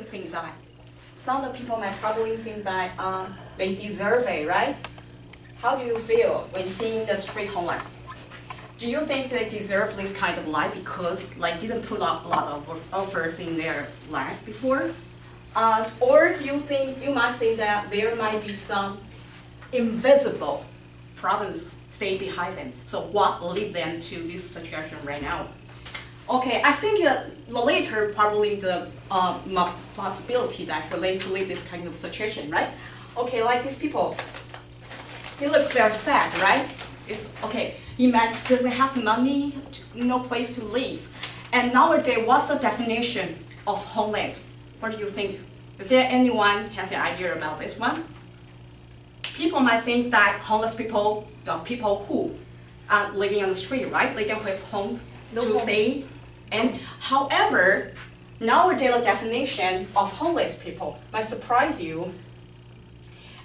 think that some of the people might probably think that they deserve it, right? How do you feel when seeing the street homeless? Do you think they deserve this kind of life because like didn't put up a lot of offers in their life before? Or do you think you might think that there might be some invisible problems stay behind them? So what lead them to this situation right now? Okay, I think the later probably the possibility that for them to live this kind of situation, right? Okay, like these people, he looks very sad, right? It's okay. He doesn't have money, no place to live. And nowadays, what's the definition of homeless? What do you think? Is there anyone has an idea about this one? People might think that homeless people are people who are living on the street, right? They don't have home to stay. And however, nowadays the definition of homeless people might surprise you.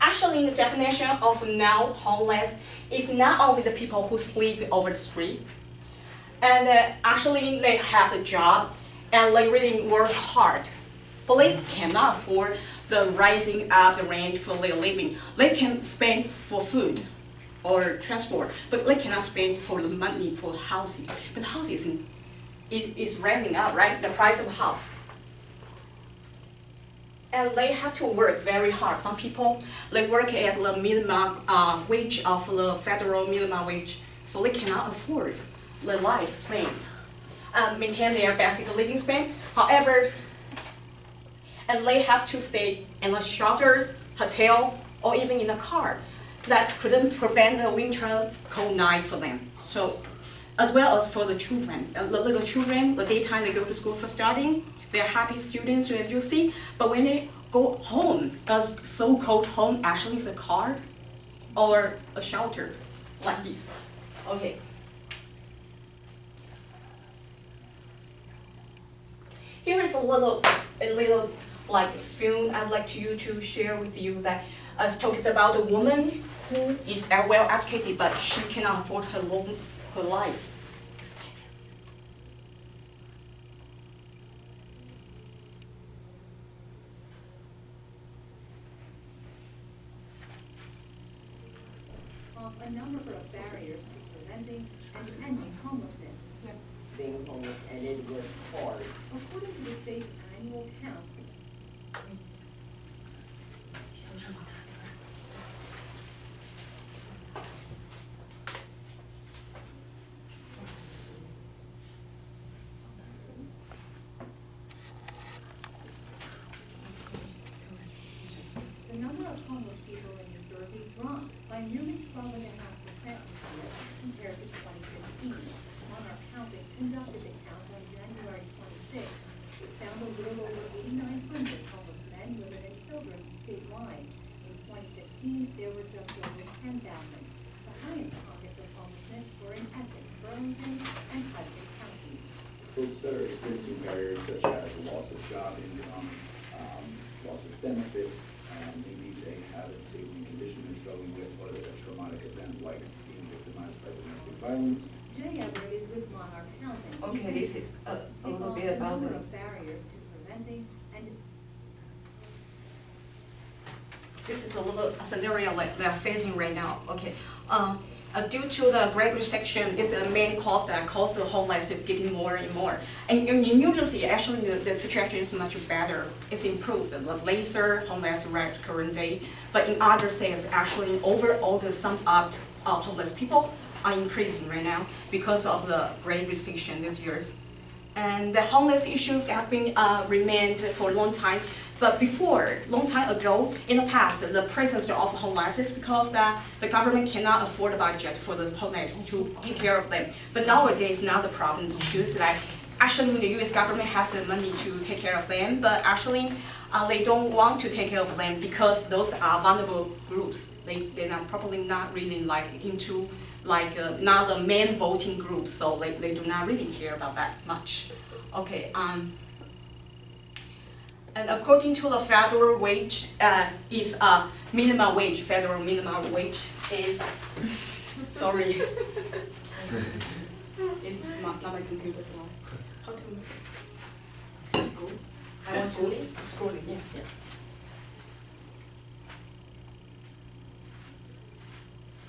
Actually, the definition of now homeless is not only the people who sleep over the street, and actually they have a job and they really work hard, but they cannot afford the rising up the rent for their living. They can spend for food or transport, but they cannot spend for the money for housing. But housing is rising up, right? The price of a house. And they have to work very hard. Some people, they work at the minimum wage of the federal minimum wage, so they cannot afford the life span, maintain their basic living span. However, and they have to stay in the shelters, hotel, or even in a car that couldn't prevent the winter cold night for them. So, as well as for the children. The little children, the daytime they go to school for studying, they're happy students as you see, but when they go home, a so-called home actually is a car or a shelter like this. Okay. Here is a little like film I'd like you to share with you that talks about a woman who is well educated but she cannot afford her life. A number of barriers to preventing and ending homelessness. Being homeless and it was hard. According to the state's annual count, the number of homeless people in New Jersey dropped by nearly 12.5% this year compared to 2015. Monarch Housing conducted a count on January 26th. It found a little over 8,900 homeless men, women, and children statewide. In 2015, there were just over 10,000. The highest pockets of homelessness were in Essex, Burlington, and Hudson counties. Folks that are experiencing barriers such as loss of job income, loss of benefits, maybe they have a disabling condition they're struggling with, or a traumatic event like being victimized by domestic violence. Jay Everett is with Monarch Housing. Okay, this is a little bit about a number it. of barriers to preventing and This is a little scenario like they're facing right now. Okay, due to the Great Recession is the main cause that caused the homeless to getting more and more. And in New Jersey, actually the situation is much better. It's improved. The lesser homeless rate current day, but in other states, actually overall the sum up homeless people are increasing right now because of the Great Recession these years. And the homeless issues has been remained for a long time. But before, long time ago, in the past, the presence of homeless is because the government cannot afford a budget for the homeless to take care of them. But nowadays, now the problem issues that actually the U.S. government has the money to take care of them, but actually they don't want to take care of them because those are vulnerable groups. They're not probably not really like into not the main voting group, so they do not really care about that much. Okay. And according to the federal wage, is minimum wage. Federal minimum wage is sorry. It's not my computer, so how to school? I was schooling. schooling, yeah.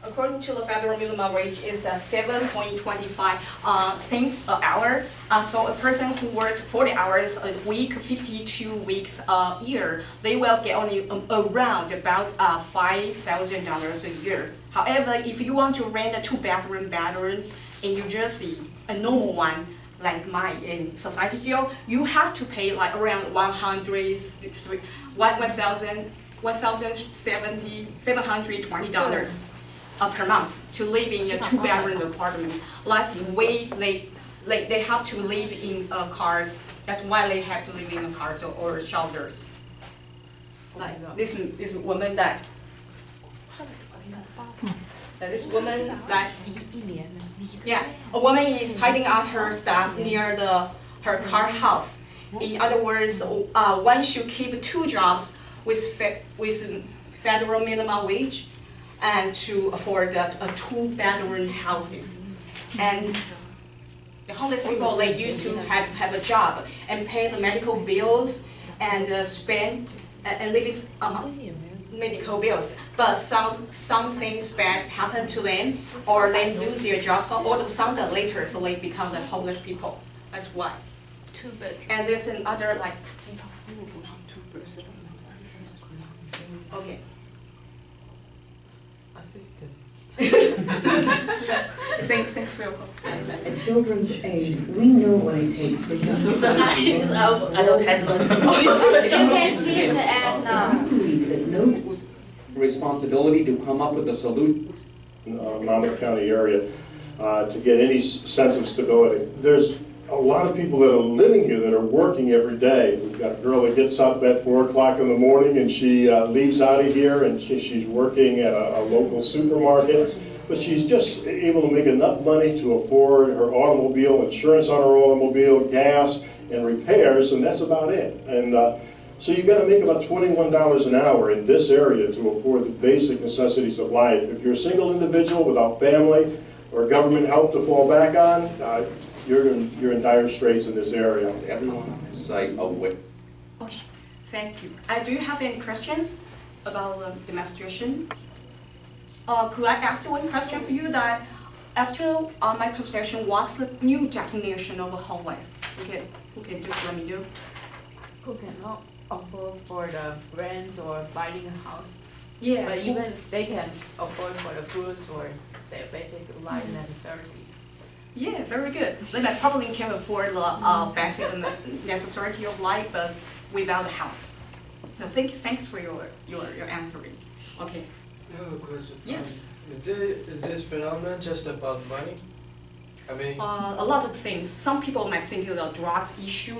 According to the federal minimum wage is 7.25 cents an hour. For a person who works 40 hours a week, 52 weeks a year, they will get only around about $5,000 a year. However, if you want to rent a two-bedroom in New Jersey, a normal one like mine in Society Hill, you have to pay like around $720 per month to live in a two-bedroom apartment. That's way they have to live in cars. That's why they have to live in cars or shelters. Like this woman that this woman that a woman is tidying up her stuff near her car house. In other words, one should keep two jobs with federal minimum wage and to afford a two-bedroom houses. And the homeless people, they used to have a job and pay the medical bills and spend and live medical bills. But some things bad happen to them, or they lose their jobs, or some later, so they become the homeless people. That's why. And there's another like. Okay. Thanks for your help. At Children's Aid, we know what it takes for young people. I don't have much. You can see it and We believe that no responsibility to come up with a solution. Monmouth County area to get any sense of stability. There's a lot of people that are living here that are working every day. We've got a girl that gets up at 4 o'clock in the morning and she leaves out of here and she's working at a local supermarket, but she's just able to make enough money to afford her automobile, insurance on her automobile, gas, and repairs, and that's about it. And so you've got to make about $21 an hour in this area to afford the basic necessities of life. If you're a single individual without family or government help to fall back on, you're in dire straits in this area. Is everyone on this site aware? Okay, thank you. Do you have any questions about the demonstration? Could I ask one question for you that after my presentation, what's the new definition of a homeless? Who can just let me know? Who cannot afford for the rent or buying a house. Yeah. But even they can afford for the food or their basic life necessities. Yeah, very good. They might probably can afford the basic and the necessity of life, but without a house. So thanks for your answering. Okay. I have a question. Yes. Is this phenomenon just about money? I mean, a lot of things. Some people might think of a drug issue,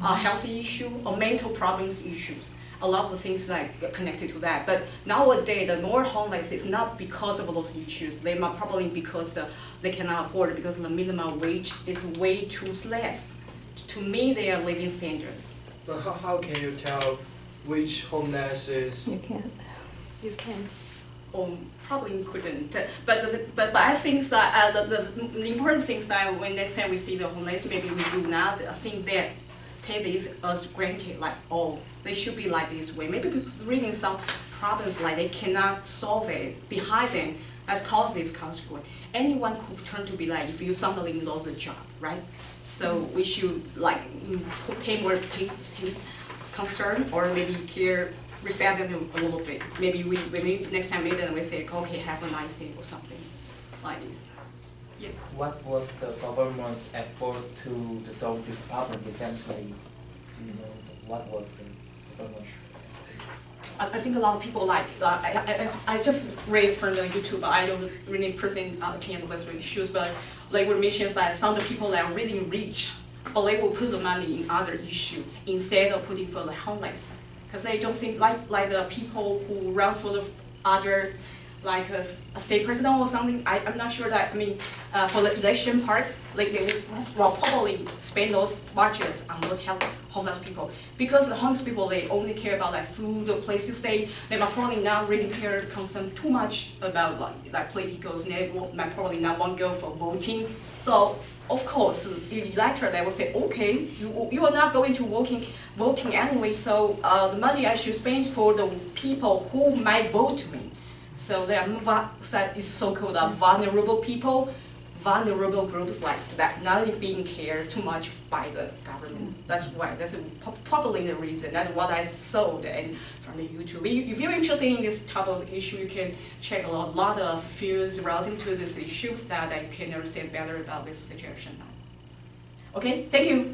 a healthy issue, or mental problems issues. A lot of things like connected to that. But nowadays, the more homeless is not because of those issues. They might probably because they cannot afford it because the minimum wage is way too less to meet their living standards. but how can you tell which homeless is? You can't. You can. Probably couldn't. But I think that the important things that when they say we see the homeless, maybe we do not. I think that take this as granted, like, oh, they should be like this way. Maybe people reading some problems like they cannot solve it behind them has caused this consequence. Anyone could turn to be like if you suddenly lost a job, right? So we should like pay more concern or maybe care, respect them a little bit. Maybe maybe next time maybe we say, okay, have a nice day or something like this. Yeah. What was the government's effort to solve this problem recently? Do you know what was the government? I think a lot of people like, I just read from the YouTube, I don't really present attend with issues, but like we mentioned that some of the people that are really rich, but they will put the money in other issue instead of putting for the homeless. Because they don't think like the people who run for the others, like a state president or something, I'm not sure that, I mean, for the election part, like they will probably spend those budgets on those homeless people. Because the homeless people, they only care about like food or place to stay, they might probably not really care to concern too much about like politicals, and they might probably not want to go for voting. So of course, electorate they will say, okay, you are not going to voting anyway, so the money I should spend for the people who might vote me. So there are so-called vulnerable people, vulnerable groups like that, not being cared too much by the government. That's why, that's probably the reason. That's what I saw and from the YouTube. If you're interested in this type of issue, you can check a lot of fields relative to these issues that you can understand better about this situation now. Okay, thank you.